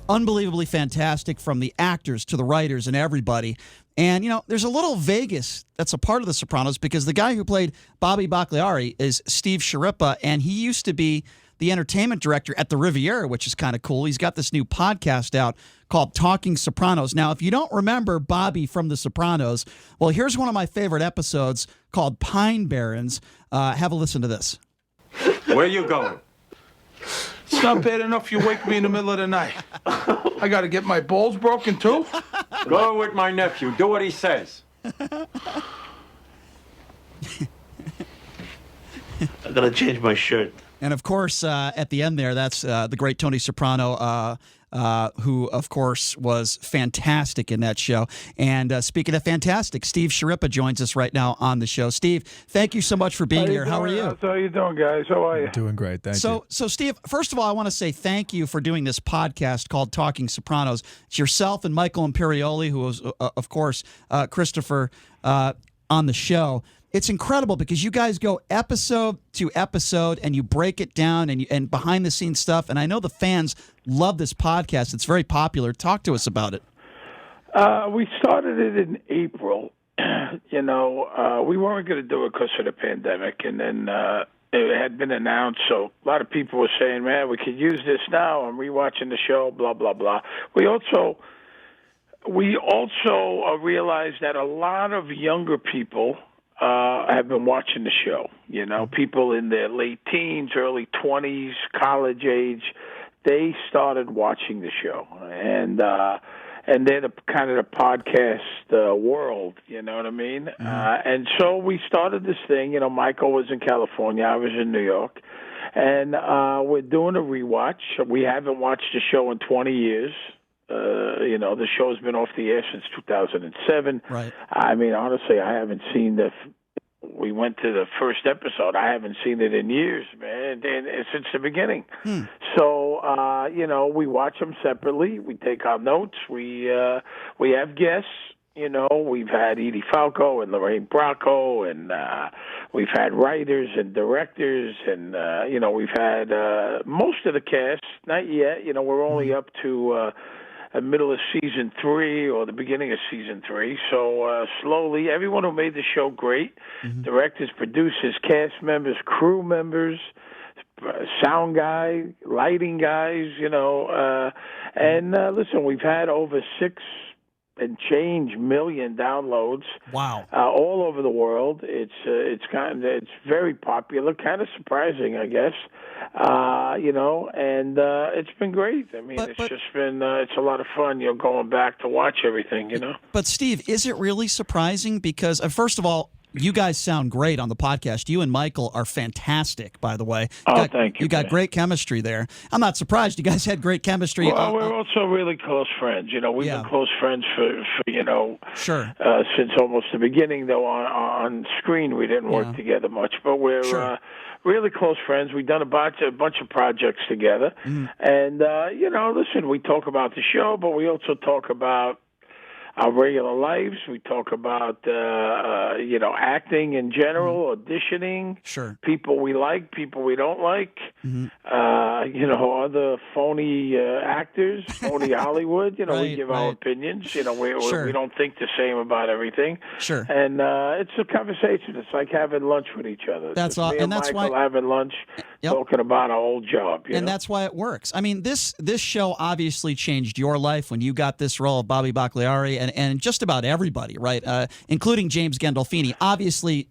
unbelievably fantastic, from the actors to the writers and everybody. And, there's a little Vegas that's a part of The Sopranos, because the guy who played Bobby Bagliari is Steve Schirripa, and he used to be the entertainment director at the Riviera, which is kind of cool. He's got this new podcast out called Talking Sopranos. Now, if you don't remember Bobby from The Sopranos, well, here's one of my favorite episodes called Pine Barrens. Have a listen to this. Where you going? It's not bad enough you wake me in the middle of the night. I got to get my balls broken, too? Go with my nephew. Do what he says. I got to change my shirt. And, of course, at the end there, that's the great Tony Soprano, who, of course, was fantastic in that show. And speaking of fantastic, Steve Schirripa joins us right now on the show. Steve, thank you so much for being here. How are you? How you doing, guys? How are you? Doing great, thank you. So, Steve, first of all, I want to say thank you for doing this podcast called Talking Sopranos. It's yourself and Michael Imperioli, who was, of course, Christopher on the show. It's incredible because you guys go episode to episode and you break it down and behind the scenes stuff. And I know the fans love this podcast. It's very popular. Talk to us about it. We started it in April. We weren't going to do it because of the pandemic, and then it had been announced. So a lot of people were saying, "Man, we could use this now." I'm rewatching the show. Blah blah blah. We also realized that a lot of younger people have been watching the show. People in their late teens, early 20s, college age, they started watching the show. And they're the kind of the podcast world, you know what I mean? Mm-hmm. And so we started this thing. Michael was in California, I was in New York. And we're doing a rewatch. We haven't watched the show in 20 years. The show's been off the air since 2007. Right. I mean, honestly, I haven't seen we went to the first episode. I haven't seen it in years, man, since the beginning. So, we watch them separately. We take our notes. We have guests. We've had Edie Falco and Lorraine Bracco, and we've had writers and directors, and, we've had most of the cast. Not yet. We're only up to the middle of season 3 or the beginning of season 3. So slowly, everyone who made the show great, directors, producers, cast members, crew members, sound guy, lighting guys, and listen, we've had over 6 and change million downloads. Wow! All over the world. It's very popular. Kind of surprising, I guess. And it's been great. I mean, it's just been it's a lot of fun. Going back to watch everything. But Steve, is it really surprising? Because first of all, you guys sound great on the podcast. You and Michael are fantastic, by the way. Thank you. You got great chemistry there. I'm not surprised. You guys had great chemistry. Well, we're also really close friends. We've been close friends for sure. Since almost the beginning, though on screen we didn't work together much. But we're really close friends. We've done a bunch of projects together. And, listen, we talk about the show, but we also talk about our regular lives. We talk about, acting in general, auditioning. Sure. People we like, people we don't like. Other phony actors, phony Hollywood. We give our opinions. We don't think the same about everything. Sure. And it's a conversation. It's like having lunch with each other. That's all. And that's Michael having lunch, talking about our old job. And that's why it works. I mean, this show obviously changed your life when you got this role of Bobby Bagliari, and just about everybody, right? Including James Gandolfini. Obviously,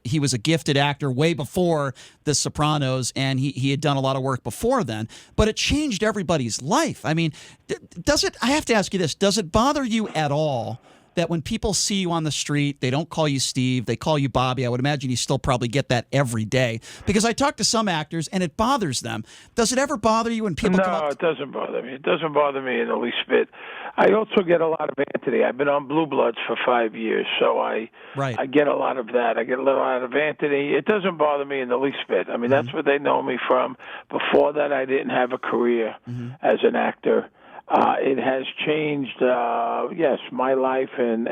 he was a gifted actor way before The Sopranos, and he had done a lot of work before then. But it changed everybody's life. I mean, I have to ask you this, does it bother you at all that when people see you on the street, they don't call you Steve, they call you Bobby? I would imagine you still probably get that every day. Because I talk to some actors, and it bothers them. Does it ever bother you when people come up? No, it doesn't bother me. It doesn't bother me in the least bit. I also get a lot of Anthony. I've been on Blue Bloods for 5 years, so I get a lot of that. I get a lot of Anthony. It doesn't bother me in the least bit. I mean, that's what they know me from. Before that, I didn't have a career as an actor. It has changed, yes, my life and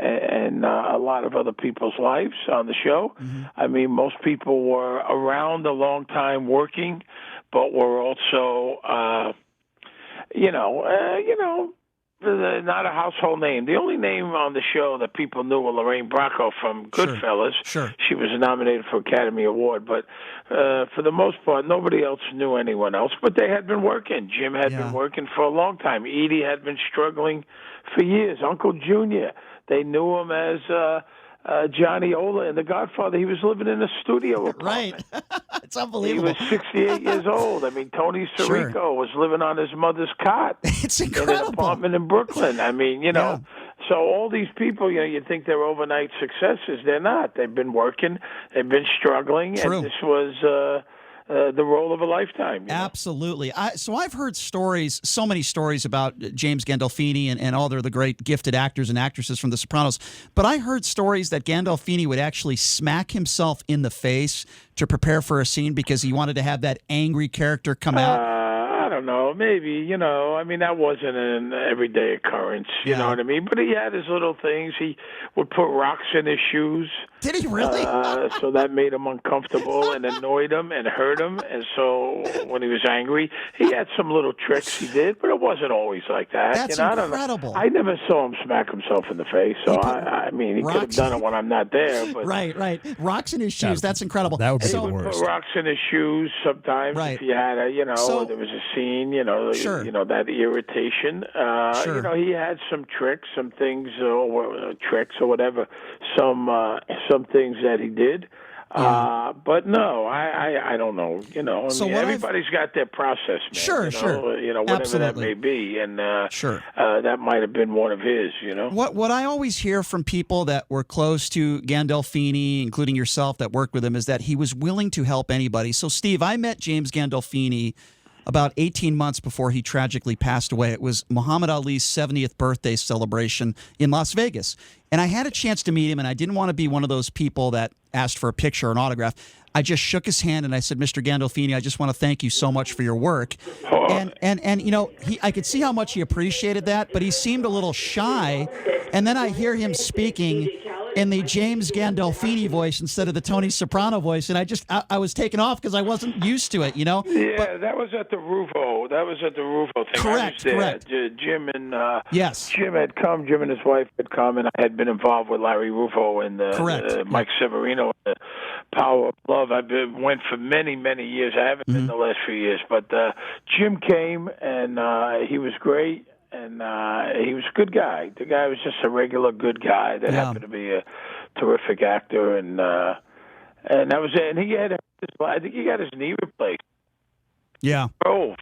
a lot of other people's lives on the show. I mean, most people were around a long time working, but were also not a household name. The only name on the show that people knew was Lorraine Bracco from Goodfellas. Sure. She was nominated for Academy Award, but for the most part, nobody else knew anyone else. But they had been working. Jim had been working for a long time. Edie had been struggling for years. Uncle Junior, they knew him as Johnny Ola in The Godfather. He was living in a studio apartment. Right. It's unbelievable. He was 68 years old. I mean, Tony Sirico was living on his mother's cot. It's incredible. In an apartment in Brooklyn. I mean, so all these people, you think they're overnight successes. They're not. They've been working. They've been struggling. True. And this was the role of a lifetime. Absolutely. So I've heard stories, so many stories about James Gandolfini and all the great gifted actors and actresses from The Sopranos. But I heard stories that Gandolfini would actually smack himself in the face to prepare for a scene because he wanted to have that angry character come out. I don't know. Maybe, I mean, that wasn't an everyday occurrence. You know what I mean? But he had his little things. He would put rocks in his shoes. Did he really? So that made him uncomfortable and annoyed him and hurt him. And so when he was angry, he had some little tricks he did, but it wasn't always like that. That's incredible. I never saw him smack himself in the face. So, I mean, he could have done it when I'm not there. But Right. Rocks in his shoes. That's incredible. That would be the he would worst. put rocks in his shoes sometimes. Right. If he had there was a scene, Sure. that irritation. Sure. He had some tricks, some things, tricks or whatever, some things that he did. But no, I don't know. So everybody's got their process, man. Sure. Whatever Absolutely. that may be, and Sure. That might have been one of his. What I always hear from people that were close to Gandolfini, including yourself, that worked with him, is that he was willing to help anybody. So, Steve, I met James Gandolfini about 18 months before he tragically passed away. It was Muhammad Ali's 70th birthday celebration in Las Vegas. And I had a chance to meet him, and I didn't want to be one of those people that asked for a picture or an autograph. I just shook his hand and I said, Mr. Gandolfini, I just want to thank you so much for your work. And I could see how much he appreciated that, but he seemed a little shy. And then I hear him speaking in the James Gandolfini voice instead of the Tony Soprano voice, and I was taken off because I wasn't used to it, Yeah, But, that was at the Rufo. thing. Correct. Jim and yes. Jim had come. Jim and his wife had come, and I had been involved with Larry Rufo and Mike Severino. The Power of Love. Went for many, many years. I haven't been the last few years, but Jim came, and he was great. And he was a good guy. The guy was just a regular good guy that happened to be a terrific actor, and that was it. And I think he got his knee replaced. Yeah. Drove.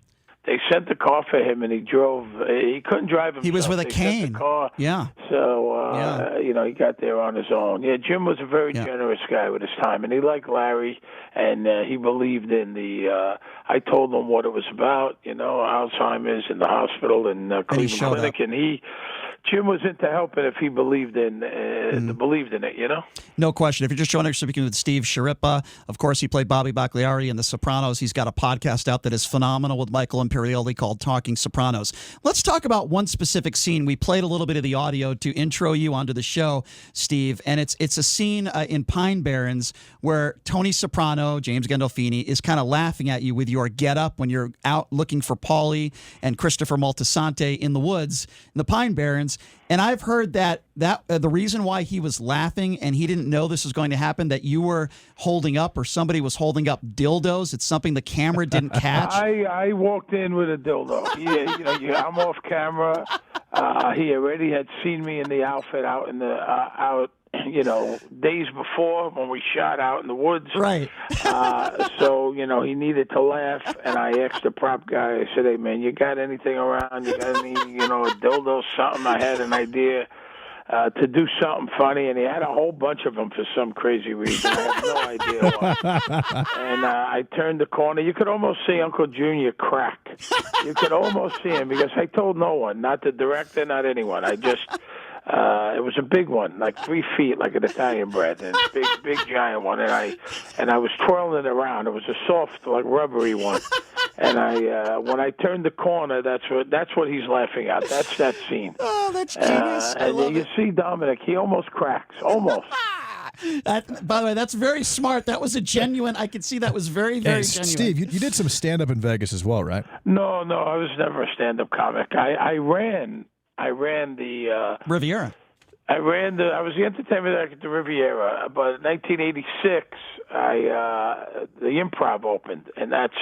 They sent the car for him, and he drove. He couldn't drive himself. He was with a They cane. sent the car. Yeah. So he got there on his own. Yeah, Jim was a very generous guy with his time, and he liked Larry, and he believed in the. I told him what it was about, Alzheimer's in the hospital and Cleveland Clinic, up. and Jim was into helping if he believed in believed in it, No question. If you're just joining us, speaking with Steve Schirripa, of course, he played Bobby Bagliari in The Sopranos. He's got a podcast out that is phenomenal with Michael Imperioli called Talking Sopranos. Let's talk about one specific scene. We played a little bit of the audio to intro you onto the show, Steve, and it's a scene in Pine Barrens where Tony Soprano, James Gandolfini, is kind of laughing at you with your getup when you're out looking for Paulie and Christopher Moltisanti in the woods in the Pine Barrens. And I've heard that the reason why he was laughing and he didn't know this was going to happen, that you were holding up or somebody was holding up dildos. It's something the camera didn't catch. I walked in with a dildo. I'm off camera. He already had seen me in the outfit out in the days before when we shot out in the woods. Right. So, he needed to laugh, and I asked the prop guy, I said, hey, man, you got anything around? You got any, a dildo, something? I had an idea to do something funny, and he had a whole bunch of them for some crazy reason. I have no idea why. And I turned the corner. You could almost see Uncle Junior crack. You could almost see him, because I told no one, not the director, not anyone. I just... it was a big one, like 3 feet, like an Italian bread, and big giant one. And I was twirling it around. It was a soft, like rubbery one. And when I turned the corner, that's what he's laughing at. That's that scene. Oh, that's genius. And you see Dominic, he almost cracks, almost. By the way, that's very smart. That was a genuine. I could see that was very, very genuine. Steve, you did some stand-up in Vegas as well, right? No, I was never a stand-up comic. I ran the Riviera. I was the entertainment director at the Riviera, but in 1986, the Improv opened, and that's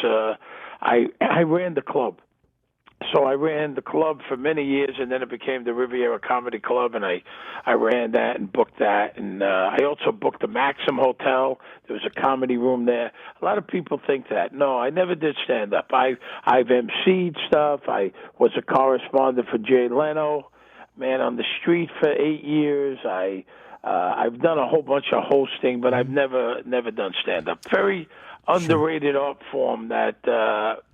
I ran the club. So I ran the club for many years, and then it became the Riviera Comedy Club, and I ran that and booked that, and I also booked the Maxim Hotel. There was a comedy room there. A lot of people think that. No, I never did stand up. I've emceed stuff. I was a correspondent for Jay Leno, Man on the Street for 8 years. I've done a whole bunch of hosting, but I've never done stand up. Very underrated art form that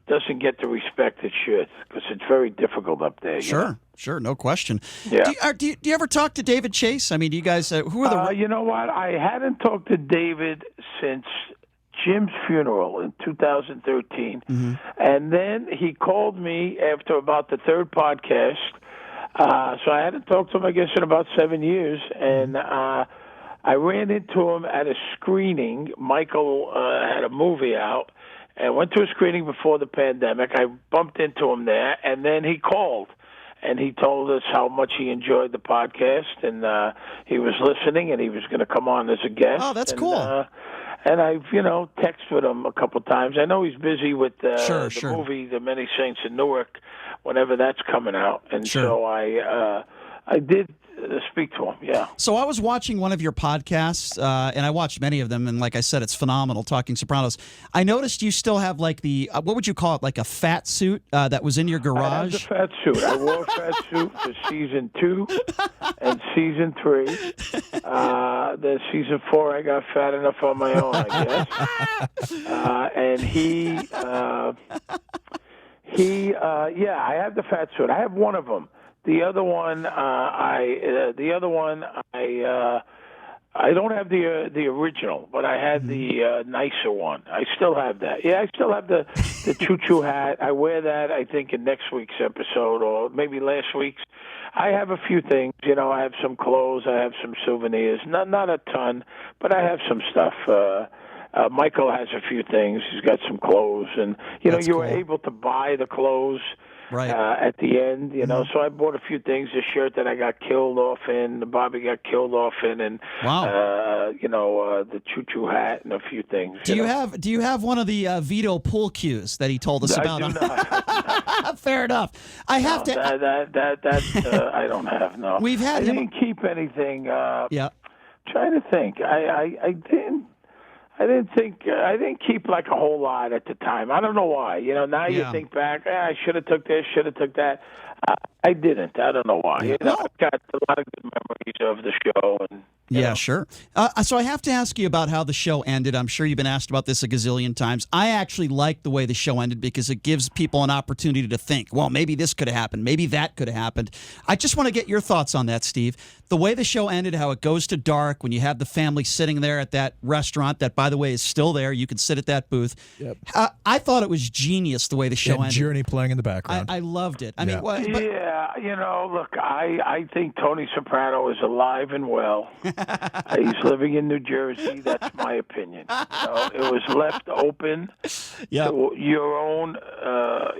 doesn't get the respect it should, because it's very difficult up there. Sure, no question. Yeah. Do you ever talk to David Chase? I mean, do you guys? Who are the? You know what? I hadn't talked to David since Jim's funeral in 2013, and then he called me after about the third podcast. So I hadn't talked to him, I guess, in about 7 years, and I ran into him at a screening. Michael had a movie out, and went to a screening before the pandemic. I bumped into him there, and then he called, and he told us how much he enjoyed the podcast, and he was listening, and he was going to come on as a guest. Oh, that's cool. And I've, texted with him a couple of times. I know he's busy with the Sure. movie, The Many Saints in Newark, whenever that's coming out. And so I did speak to him, yeah. So I was watching one of your podcasts, and I watched many of them, and like I said, it's phenomenal, Talking Sopranos. I noticed you still have like the, what would you call it, like a fat suit that was in your garage? I had the fat suit. I wore a fat suit for season 2 and season 3. Then season 4, I got fat enough on my own, I guess. And I have the fat suit. I have one of them. The other one, I don't have the original, but I had the nicer one. I still have that. Yeah, I still have the choo-choo hat. I wear that, I think, in next week's episode or maybe last week's. I have a few things. I have some clothes. I have some souvenirs. Not a ton, but I have some stuff. Michael has a few things. He's got some clothes, and you were able to buy the clothes. Right. At the end, so I bought a few things. The shirt that I got killed off in, the Bobby got killed off in, and the choo-choo hat and a few things. Do you have one of the Vito pool cues that he told us about? I do not. Fair enough. I have to. That I don't have. No, I didn't keep anything. Yeah. Trying to think. I didn't. I didn't keep like a whole lot at the time. I don't know why. Now you think back, I should have took this, should have took that. I didn't. I don't know why. I've got a lot of good memories of the show. And sure. So I have to ask you about how the show ended. I'm sure you've been asked about this a gazillion times. I actually like the way the show ended because it gives people an opportunity to think, well, maybe this could have happened. Maybe that could have happened. I just want to get your thoughts on that, Steve. The way the show ended, how it goes to dark when you have the family sitting there at that restaurant that, by the way, is still there. You can sit at that booth. Yep. I thought it was genius the way the show ended. Journey playing in the background. I loved it. I mean, look, I think Tony Soprano is alive and well. He's living in New Jersey. That's my opinion. It was left open to your own, to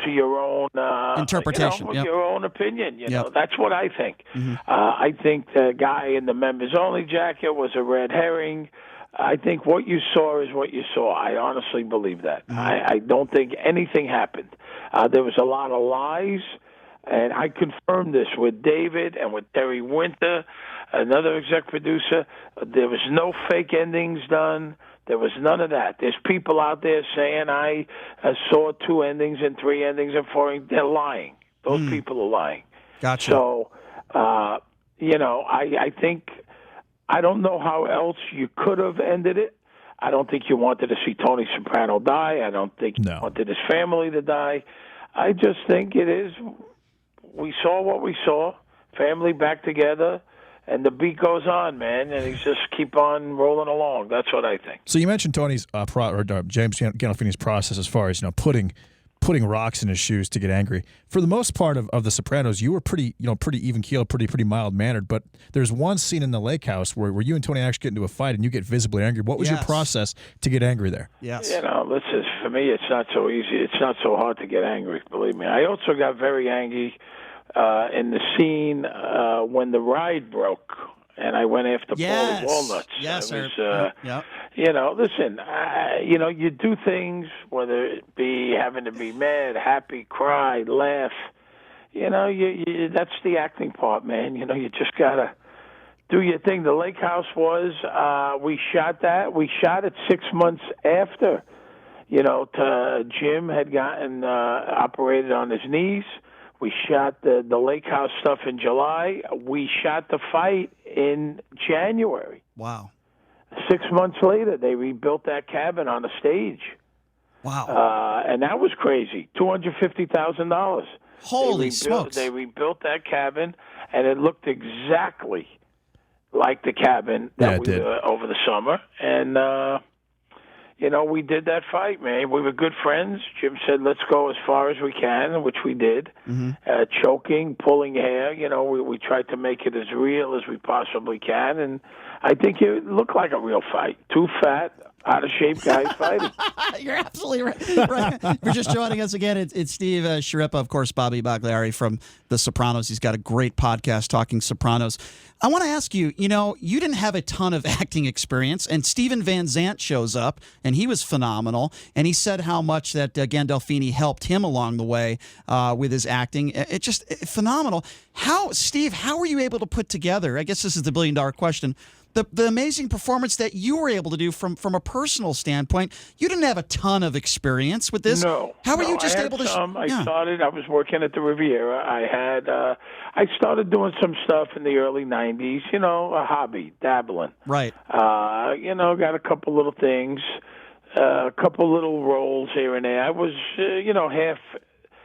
your own interpretation, your own opinion. That's what I think. Mm-hmm. I think the guy in the members only jacket was a red herring. I think what you saw is what you saw. I honestly believe that. Mm-hmm. I don't think anything happened. There was a lot of lies, and I confirmed this with David and with Terry Winter, another exec producer. There was no fake endings done. There was none of that. There's people out there saying I saw 2 endings and 3 endings and 4 endings. They're lying. Those people are lying. Gotcha. So, I think I don't know how else you could have ended it. I don't think you wanted to see Tony Soprano die. I don't think you wanted his family to die. I just think it is. We saw what we saw. Family back together. And the beat goes on, man, and he's just keep on rolling along. That's what I think. So you mentioned Tony's James Gandolfini's process as far as putting putting rocks in his shoes to get angry. For the most part of The Sopranos, you were pretty even keeled, pretty mild mannered. But there's one scene in the lake house where you and Tony actually get into a fight and you get visibly angry. What was your process to get angry there? Yes. Listen, for me, it's not so easy. It's not so hard to get angry, believe me. I also got very angry in the scene when the ride broke. And I went after Paulie Walnuts. Yes, I was, yeah. Listen, you do things, whether it be having to be mad, happy, cry, laugh. That's the acting part, man. You just got to do your thing. The Lake House we shot that. We shot it 6 months after, Jim had gotten operated on his knees. We shot the Lake House stuff in July. We shot the fight in January. Wow. 6 months later, they rebuilt that cabin on the stage. Wow. And that was crazy. $250,000. Holy smokes. They rebuilt that cabin, and it looked exactly like the cabin that we were over the summer. And, we did that fight, man. We were good friends. Jim said, let's go as far as we can, which we did. Mm-hmm. Choking, pulling hair. We tried to make it as real as we possibly can. And I think it looked like a real fight. Two fat, out-of-shape guys fighting. You're absolutely right. If you're just joining us again, it's Steve Schirripa, of course, Bobby Bagliari from The Sopranos. He's got a great podcast talking Sopranos. I want to ask you, you didn't have a ton of acting experience, and Steven Van Zandt shows up, and he was phenomenal, and he said how much that Gandolfini helped him along the way with his acting. It's just phenomenal. Steve, how were you able to put together, I guess this is the billion-dollar question, the amazing performance that you were able to do from a personal standpoint? You didn't have a ton of experience with this. No. How were you just able to? I was working at the Riviera. I started doing some stuff in the early 90s, a hobby, dabbling. Right. Got a couple little things, a couple little roles here and there. I was,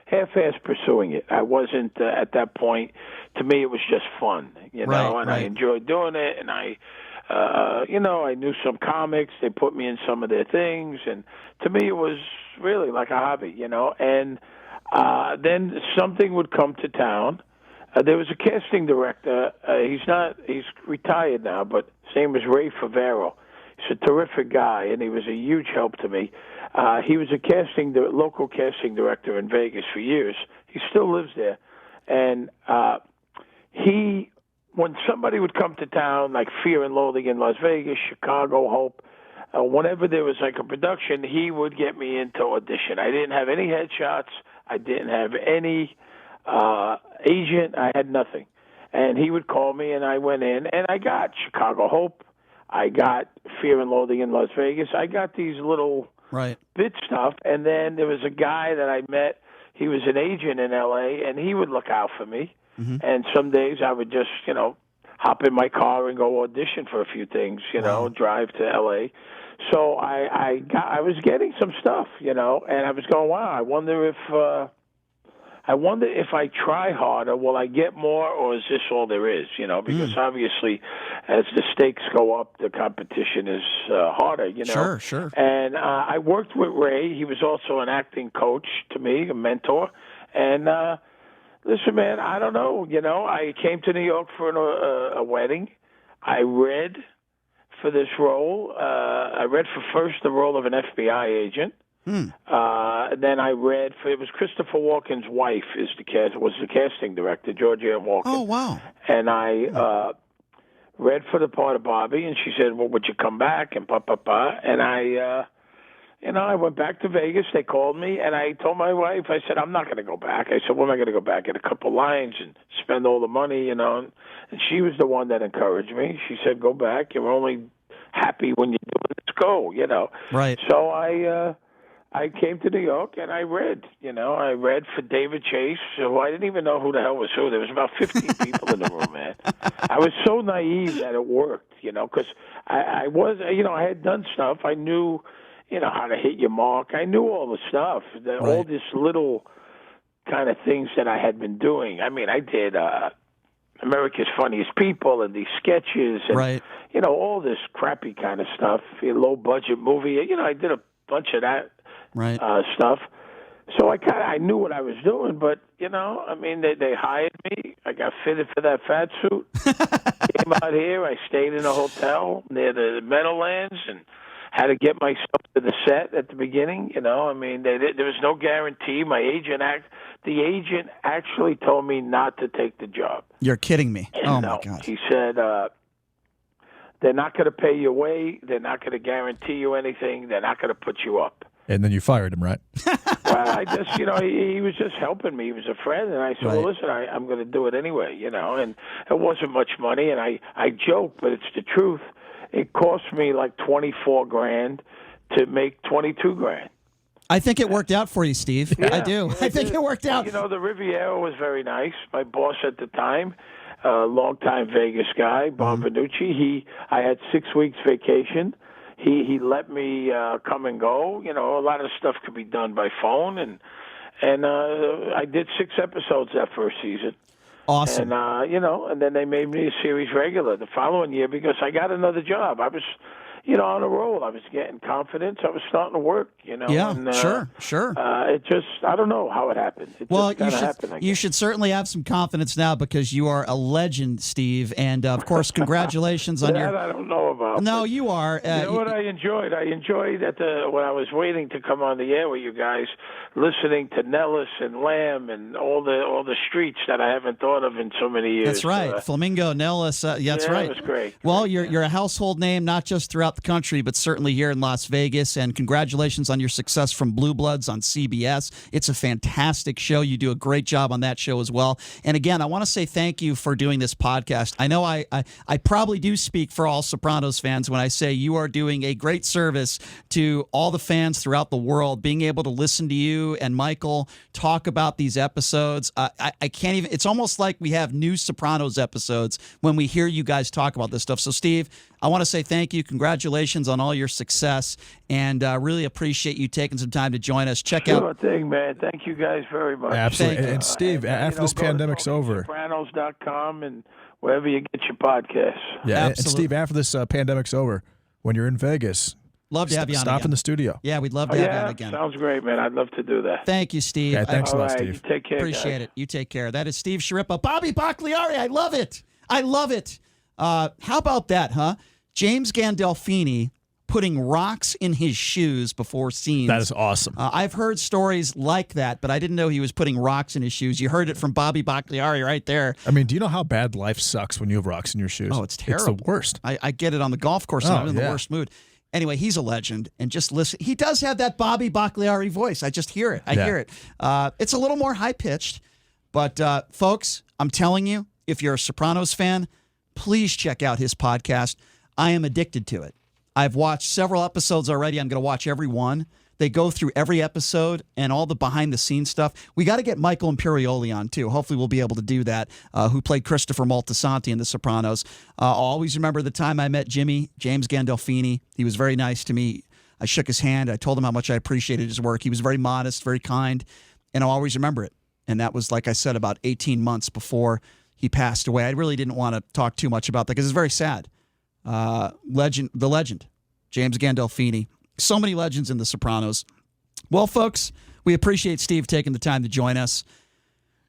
half-ass pursuing it. I wasn't at that point. To me, it was just fun, I enjoyed doing it. And I knew some comics. They put me in some of their things, and to me, it was really like a hobby, And then something would come to town. There was a casting director. He's retired now, but his name was Ray Favero. He's a terrific guy, and he was a huge help to me. He was a local casting director in Vegas for years. He still lives there. And when somebody would come to town, like Fear and Loathing in Las Vegas, Chicago, Hope, whenever there was like a production, he would get me into audition. I didn't have any headshots. I didn't have any agent. I had nothing. And he would call me, and I went in, and I got Chicago Hope. I got Fear and Loathing in Las Vegas. I got these little bit stuff. And then there was a guy that I met. He was an agent in L.A., and he would look out for me. Mm-hmm. And some days I would just, hop in my car and go audition for a few things, drive to L.A. So I was getting some stuff, and I was going, wow, I wonder if I try harder, will I get more, or is this all there is? Because obviously, as the stakes go up, the competition is harder. Sure. And I worked with Ray. He was also an acting coach to me, a mentor. And listen, man, I don't know. I came to New York for a wedding. I read for this role. I read for first the role of an FBI agent. Then I read it was Christopher Walken's wife was the casting director, Georgia Walken. Oh, wow. And I read for the part of Bobby, and she said, well, would you come back? And And I went back to Vegas. They called me, and I told my wife, I said, I'm not going to go back. I said, when am I going to go back? Get a couple lines and spend all the money, And she was the one that encouraged me. She said, go back. You're only happy when you do it. Let's go, Right. So I came to New York, and I read. I read for David Chase, who I didn't even know who the hell was who. There was about 15 people in the room, man. I was so naive that it worked, because I was, I had done stuff. I knew, how to hit your mark. I knew all the stuff, all this little kind of things that I had been doing. I mean, I did America's Funniest People and these sketches and, all this crappy kind of stuff, low-budget movie. I did a bunch of that stuff. So I knew what I was doing, but I mean, they hired me. I got fitted for that fat suit. Came out here. I stayed in a hotel near the Meadowlands and had to get myself to the set at the beginning. I mean, there was no guarantee. The agent actually told me not to take the job. You're kidding me. Oh, No. my God. He said, they're not going to pay your way. They're not going to guarantee you anything. They're not going to put you up. And then you fired him, right? Well, I just, he was just helping me. He was a friend. And I said, well, listen, I'm going to do it anyway, and it wasn't much money. And I joke, but it's the truth. It cost me like $24,000 to make $22,000. I think it worked out for you, Steve. Yeah, I do. I think it worked out. The Riviera was very nice. My boss at the time, longtime Vegas guy, Bob Vanucci, I had 6 weeks vacation. He let me come and go. A lot of stuff could be done by phone, and I did 6 episodes that first season. Awesome. And and then they made me a series regular the following year because I got another job. I was, on a roll. I was getting confidence. I was starting to work. Yeah, and, sure. It just, I don't know how it happened. It just kind of happened. You should certainly have some confidence now because you are a legend, Steve. And of course, congratulations on that I don't know about. No, you are. You know what I enjoyed? I enjoyed when I was waiting to come on the air with you guys, listening to Nellis and Lamb and all the streets that I haven't thought of in so many years. That's right. Flamingo, Nellis. That's right. That was great. Well, you're a household name, not just throughout the country, but certainly here in Las Vegas. And congratulations on your success from Blue Bloods on CBS. It's a fantastic show. You do a great job on that show as well. And again, I want to say thank you for doing this podcast. I know I probably do speak for all Sopranos fans when I say you are doing a great service to all the fans throughout the world, being able to listen to you and Michael talk about these episodes. I can't even, it's almost like we have new Sopranos episodes when we hear you guys talk about this stuff. So, Steve, I want to say thank you. Congratulations on all your success, and really appreciate you taking some time to join us. Check out. Sure thing, man. Thank you guys very much. Absolutely. And Steve, after this pandemic's over. Sopranos.com and wherever you get your podcasts. Yeah, and Steve, after this pandemic's over, when you're in Vegas, love to have you on stop again. in the studio. Yeah, we'd love to have you on again. Sounds great, man. I'd love to do that. Thank you, Steve. Yeah, thanks a lot, Steve. You take care, Appreciate guys. it. You take care. That is Steve Schirripa. Bobby Bagliari, I love it. I love it. How about that, huh? James Gandolfini putting rocks in his shoes before scenes. That is awesome. I've heard stories like that, but I didn't know he was putting rocks in his shoes. You heard it from Bobby Bagliari right there. I mean, do you know how bad life sucks when you have rocks in your shoes? Oh, it's terrible. It's the worst. I get it on the golf course, and I'm in the worst mood. Anyway, he's a legend, and just listen. He does have that Bobby Bagliari voice. I just hear it. I hear it. It's a little more high-pitched, but folks, I'm telling you, if you're a Sopranos fan, please check out his podcast. I am addicted to it. I've watched several episodes already. I'm going to watch every one. They go through every episode and all the behind-the-scenes stuff. We got to get Michael Imperioli on, too. Hopefully we'll be able to do that, who played Christopher Moltisanti in The Sopranos. I'll always remember the time I met James Gandolfini. He was very nice to me. I shook his hand. I told him how much I appreciated his work. He was very modest, very kind, and I'll always remember it. And that was, like I said, about 18 months before he passed away. I really didn't want to talk too much about that because it's very sad. The legend, James Gandolfini. So many legends in The Sopranos. Well, folks, we appreciate Steve taking the time to join us.